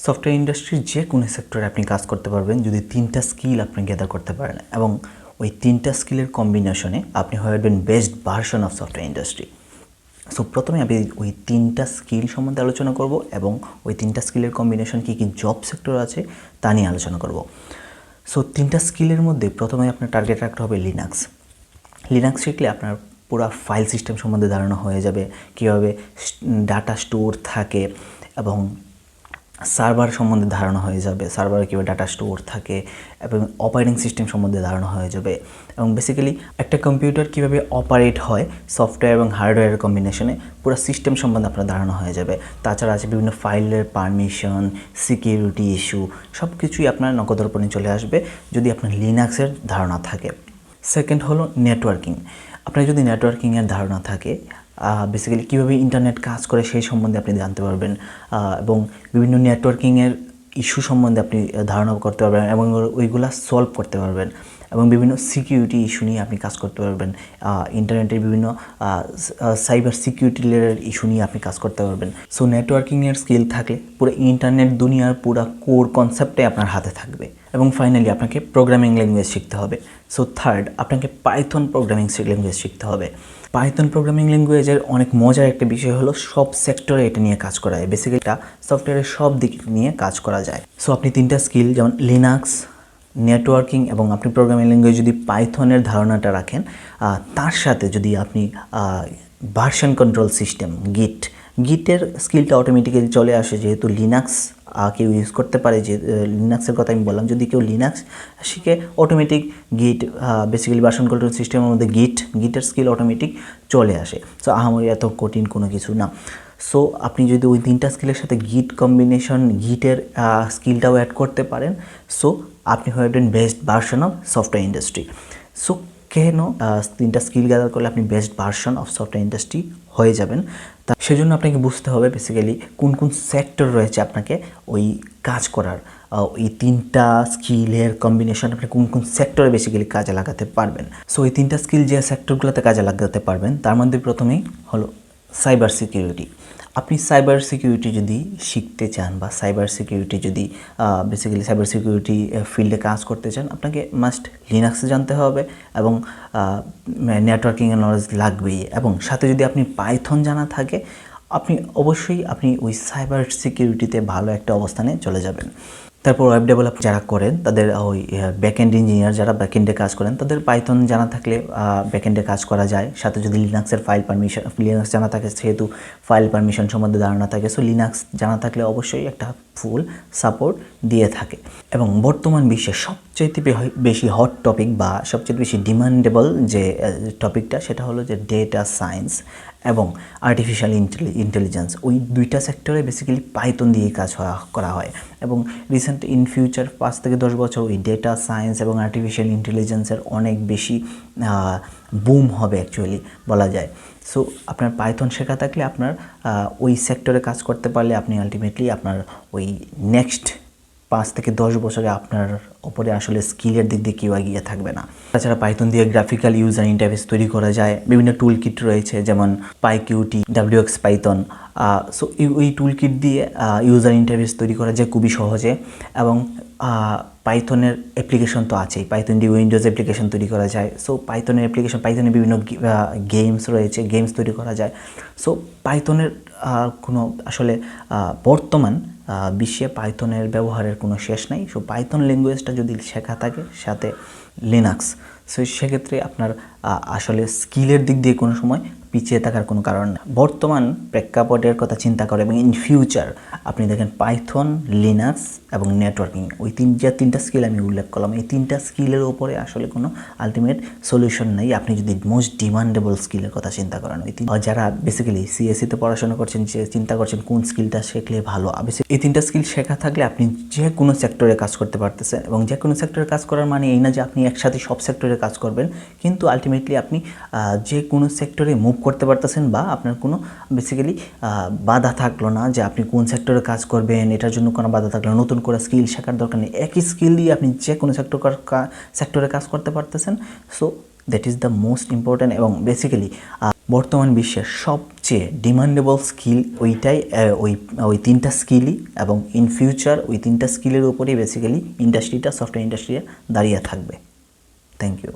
Software ইন্ডাস্ট্রির যে কোনো সেক্টরে আপনি কাজ করতে পারবেন যদি 3টা স্কিল আপনি গ্যাদার করতে পারেন এবং ওই 3টা স্কিলের কম্বিনেশনে আপনি হয়ে উঠবেন best version of software industry. So প্রথমে আমি ওই 3টা স্কিল সম্বন্ধে আলোচনা করব এবং ওই 3টা স্কিলের কম্বিনেশন কী কী জব সেক্টর আছে তা নিয়ে আলোচনা করব। সো 3টা স্কিলের মধ্যে প্রথমে আপনার টার্গেট রাখতে হবে লিনাক্স। লিনাক্স শিখলে আপনার পুরো ফাইল সিস্টেম সম্বন্ধে ধারণা হয়ে যাবে, কীভাবে ডাটা স্টোর থাকে এবং সার্ভার সম্বন্ধে ধারণা হয়ে যাবে, সার্ভারে কীভাবে ডাটা স্টোর থাকে এবং অপারেটিং সিস্টেম সম্বন্ধে ধারণা হয়ে যাবে এবং বেসিক্যালি একটা কম্পিউটার কীভাবে অপারেট হয় সফটওয়্যার এবং হার্ডওয়্যারের কম্বিনেশনে পুরো সিস্টেম সম্বন্ধে আপনার ধারণা হয়ে যাবে। তাছাড়া আছে বিভিন্ন ফাইলের পারমিশন, সিকিউরিটি ইস্যু, সব কিছুই আপনার নখদর্পণে চলে আসবে যদি আপনার লিনাক্সের ধারণা থাকে। সেকেন্ড হলো নেটওয়ার্কিং। আপনার যদি নেটওয়ার্কিংয়ের ধারণা থাকে, বেসিক্যালি কীভাবে ইন্টারনেট কাজ করে সেই সম্বন্ধে আপনি জানতে পারবেন এবং বিভিন্ন নেটওয়ার্কিংয়ের ইস্যু সম্বন্ধে আপনি ধারণা করতে পারবেন এবং ওইগুলা সলভ করতে পারবেন এবং বিভিন্ন সিকিউরিটি ইস্যু নিয়ে আপনি কাজ করতে পারবেন। ইন্টারনেটের বিভিন্ন সাইবার সিকিউরিটি রিলেটেড ইস্যু নিয়ে আপনি কাজ করতে পারবেন। সো নেটওয়ার্কিংয়ের স্কিল থাকলে পুরো ইন্টারনেট দুনিয়ার পুরো কোর কনসেপ্টে আপনার হাতে থাকবে। এবং ফাইনালি আপনাকে প্রোগ্রামিং ল্যাঙ্গুয়েজ শিখতে হবে। সো থার্ড, আপনাকে পাইথন প্রোগ্রামিং ল্যাঙ্গুয়েজ শিখতে হবে। পাইথন প্রোগ্রামিং ল্যাঙ্গুয়েজের অনেক মজার একটা বিষয় হলো সব সেক্টরে এটা নিয়ে কাজ করা যায়। বেসিক্যালি এটা সফটওয়্যারের সব দিক নিয়ে কাজ করা যায়। সো আপনি 3টা স্কিল যেমন লিনাক্স, নেটওয়ার্কিং এবং আপনি প্রোগ্রামিং ল্যাঙ্গুয়েজ যদি পাইথনের ধারণাটা রাখেন, তার সাথে যদি আপনি ভার্সন কন্ট্রোল সিস্টেম গিটের স্কিলটা অটোমেটিক্যালি চলে আসে, যেহেতু লিনাক্স কেউ ইউজ করতে পারে। যে লিনাক্সের কথা আমি বললাম, যদি কেউ লিনাক্স শিখে অটোমেটিক গিট, বেসিক্যালি ভার্সন কন্ট্রোল সিস্টেমের মধ্যে গিটের স্কিল অটোমেটিক চলে আসে। সো আহামরি এত কঠিন কোনো কিছু না। সো আপনি যদি ওই 3টা স্কিলের সাথে গিটের স্কিলটাও অ্যাড করতে পারেন, সো আপনি হয়ে যাবেন best version of software industry. So কেন 3টা স্কিল গ্যাদার করলে আপনি best version of software industry হয়ে যাবেন, তা সেজন্য আপনাকে বুঝতে হবে বেসিক্যালি কোন কোন সেক্টর রয়েছে আপনাকে ওই কাজ করার। এই 3টা স্কিলের কম্বিনেশন আপনি কোন কোন সেক্টরে বেসিক্যালি কাজে লাগাতে পারবেন। সো এই 3টা স্কিল যে সেক্টরগুলোতে কাজে লাগাতে পারবেন তার মধ্যে প্রথমেই হলো সাইবার সিকিউরিটি। আপনি সাইবার সিকিউরিটি যদি শিখতে চান বা সাইবার সিকিউরিটি যদি বেসিক্যালি সাইবার সিকিউরিটি ফিল্ডে কাজ করতে চান, আপনাকে মাস্ট লিনাক্সে জানতে হবে এবং নেটওয়ার্কিংয়ের নলেজ লাগবেই। এবং সাথে যদি আপনি পাইথন জানা থাকে, আপনি অবশ্যই ওই সাইবার সিকিউরিটিতে ভালো একটা অবস্থানে চলে যাবেন। তারপর ওয়েব ডেভেলপ যারা করেন তাদের ওই ব্যাকএন্ড ইঞ্জিনিয়ার যারা ব্যাকএন্ডে কাজ করেন তাদের পাইথন জানা থাকলে ব্যাকএন্ডে কাজ করা যায়। সাথে যদি লিনাক্সের লিনাক্স জানা থাকে, সেহেতু ফাইল পারমিশন সম্বন্ধে ধারণা থাকে, সো লিনাক্স জানা থাকলে অবশ্যই একটা ফুল সাপোর্ট দিয়ে থাকে। এবং বর্তমান বিশ্বে সবচেয়ে বেশি হট টপিক বা সবচেয়ে বেশি ডিমান্ডেবল যে টপিকটা, সেটা হলো যে ডেটা সায়েন্স এবং আর্টিফিশিয়াল ইন্টেলিজেন্স। ওই 2টা সেক্টরে বেসিক্যালি পাইথন দিয়ে কাজ করা হয় এবং রিসেন্ট ইন ফিউচার 5 থেকে 10 বছর ওই ডেটা সায়েন্স এবং আর্টিফিশিয়াল ইন্টেলিজেন্সের অনেক বেশি বুম হবে অ্যাকচুয়ালি বলা যায়। সো আপনার পাইথন শেখা থাকলে আপনার ওই সেক্টরে কাজ করতে পারলে আপনি আলটিমেটলি আপনার ওই নেক্সট 5 থেকে 10 বছরে আপনার ওপরে আসলে স্কিলের দিক দিয়ে কেউ এগিয়ে থাকবে না। তাছাড়া পাইথন দিয়ে গ্রাফিক্যাল ইউজার ইন্টারফেস তৈরি করা যায়। বিভিন্ন টুল কিট রয়েছে যেমন পাইকিউটি, WX পাইথন। সো ওই টুল কিট দিয়ে ইউজার ইন্টারফেস তৈরি করা যায় খুবই সহজে। এবং পাইথনের অ্যাপ্লিকেশন তো আছেই, পাইথন দিয়ে উইন্ডোজ অ্যাপ্লিকেশন তৈরি করা যায়। সো পাইথনের অ্যাপ্লিকেশন, পাইথনের বিভিন্ন গেমস রয়েছে, গেমস তৈরি করা যায়। সো পাইথনের কোনো আসলে বর্তমান বিশ্বে পাইথনের ব্যবহারের কোনো শেষ নাই। সো পাইথন ল্যাঙ্গুয়েজটা যদি শেখা থাকে সাথে লিনাক্স, সো সেক্ষেত্রে আপনার আসলে স্কিলের দিক দিয়ে কোনো সময় পিছিয়ে থাকার কোনো কারণ না। বর্তমান প্রেক্ষাপটের কথা চিন্তা করে এবং ইন ফিউচার আপনি দেখেন পাইথন, লিনাক্স এবং নেটওয়ার্কিং, ওই 3টা স্কিল আমি উল্লেখ করলাম, এই 3টা স্কিলের ওপরে আসলে কোনো আলটিমেট সলিউশন নেই। আপনি যদি মোস্ট ডিমান্ডেবল স্কিলের কথা চিন্তা করেন, যারা বেসিক্যালি সিএসসিতে পড়াশোনা করছেন, যে চিন্তা করছেন কোন স্কিলটা শিখলে ভালো, এই 3টা স্কিল শেখা থাকলে আপনি যে কোনো সেক্টরে কাজ করতে পারতেছেন। এবং যে কোনো সেক্টরে কাজ করার মানে এই না যে আপনি একসাথে সব সেক্টরে কাজ করবেন, কিন্তু আলটিমেটলি আপনি যে কোনো সেক্টরে মুভ করতে পারতেছেন বা আপনার কোনো বেসিক্যালি বাধা থাকলো না যে আপনি কোন সেক্টরে কাজ করবেন, এটার জন্য কোনো বাধা থাকলো না, নতুন করে স্কিল শেখার দরকার নেই। একই স্কিল দিয়ে আপনি যে কোনো সেক্টরে কাজ করতে পারতেছেন। So that is the most important. এবং বেসিক্যালি বর্তমান বিশ্বের সবচেয়ে ডিমান্ডেবল স্কিল ওইটাই, ওই তিনটা স্কিলই, এবং ইন ফিউচার ওই তিনটা স্কিলের উপরেই বেসিক্যালি ইন্ডাস্ট্রিটা, সফটওয়্যার ইন্ডাস্ট্রিটা দাঁড়িয়ে থাকবে। Thank you.